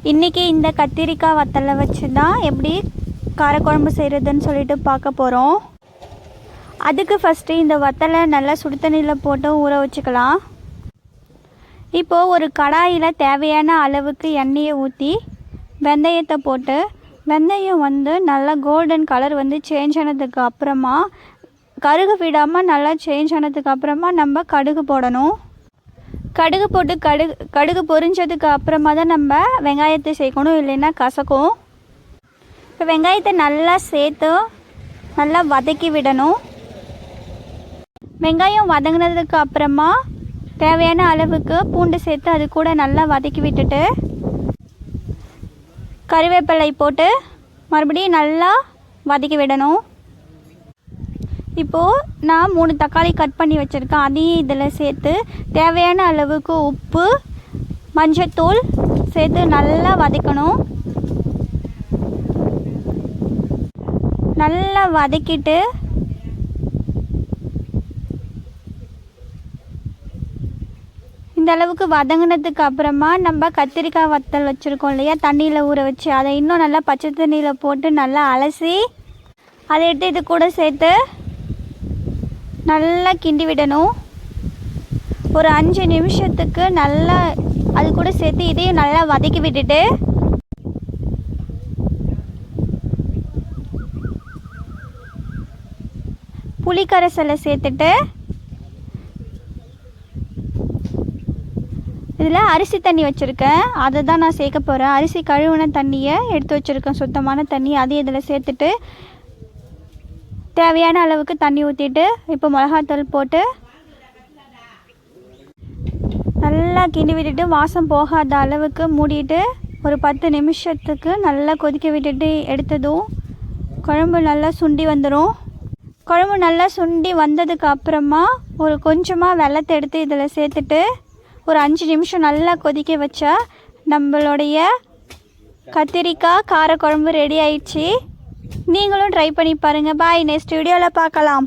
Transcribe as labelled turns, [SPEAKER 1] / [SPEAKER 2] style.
[SPEAKER 1] இன்றைக்கி இந்த கத்திரிக்காய் வத்தலை வச்சு தான் எப்படி காரக்குழம்பு செய்கிறதுன்னு சொல்லிட்டு பார்க்க போகிறோம். அதுக்கு ஃபஸ்ட்டு இந்த வத்தலை நல்லா சுடு தண்ணியில் போட்டு ஊற வச்சுக்கலாம். இப்போது ஒரு கடாயில் தேவையான அளவுக்கு எண்ணெயை ஊற்றி வெந்தயத்தை போட்டு, வெந்தயம் நல்லா கோல்டன் கலர் சேஞ்ச் ஆனதுக்கு அப்புறமா, கருகு விடாமல் நல்லா சேஞ்ச் ஆனதுக்கு அப்புறமா நம்ம கடுகு போடணும். கடுகு போட்டு கடுகு பொரிஞ்சதுக்கு அப்புறமா தான் நம்ம வெங்காயத்தை சேர்க்கணும், இல்லைன்னா கசக்கும். இப்போ வெங்காயத்தை நல்லா சேர்த்து நல்லா வதக்கி விடணும். வெங்காயம் வதங்கினதுக்கு அப்புறமா தேவையான அளவுக்கு பூண்டு சேர்த்து அது கூட நல்லா வதக்கி விட்டுட்டு, கறிவேப்பிலை போட்டு மறுபடியும் நல்லா வதக்கி விடணும். இப்போது நான் 3 தக்காளி கட் பண்ணி வச்சுருக்கேன், அதையும் இதில் சேர்த்து தேவையான அளவுக்கு உப்பு, மஞ்சத்தூள் சேர்த்து நல்லா வதக்கணும். நல்லா வதக்கிட்டு இந்த அளவுக்கு வதங்கினதுக்கு அப்புறமா நம்ம கத்திரிக்காய் வத்தல் வச்சுருக்கோம் இல்லையா, தண்ணியில் ஊற வச்சு, அதை இன்னும் நல்லா பச்சை தண்ணியில் போட்டு நல்லா அலசி அதை எடுத்து இது கூட சேர்த்து நல்லா கிண்டி விடணும். ஒரு 5 நிமிஷத்துக்கு நல்லா அது கூட சேர்த்து இதையும் நல்லா வதக்கி விட்டுட்டு, புளிக்கரைசலை சேர்த்துட்டு, இதில் அரிசி தண்ணி வச்சுருக்கேன், அதை தான் நான் சேர்க்க போகிறேன். அரிசி கழுவின தண்ணியை எடுத்து வச்சுருக்கேன், சுத்தமான தண்ணி, அதையும் இதில் சேர்த்துட்டு தேவையான அளவுக்கு தண்ணி ஊற்றிட்டு, இப்போ மிளகாத்தூள் போட்டு நல்லா கிண்டி விட்டுட்டு, வாசம் போகாத அளவுக்கு மூடிட்டு ஒரு 10 நிமிஷத்துக்கு நல்லா கொதிக்க விட்டுட்டு எடுத்ததும் குழம்பு நல்லா சுண்டி வந்துடும். குழம்பு நல்லா சுண்டி வந்ததுக்கு அப்புறமா ஒரு கொஞ்சமாக வெல்லத்தை எடுத்து இதில் சேர்த்துட்டு ஒரு 5 நிமிஷம் நல்லா கொதிக்க வச்சா நம்மளுடைய கத்திரிக்காய் காரக்குழம்பு ரெடி ஆயிடுச்சு. நீங்களும் ட்ரை பண்ணி பாருங்கள். பாய், நெக்ஸ்ட் வீடியோவில் பார்க்கலாம்.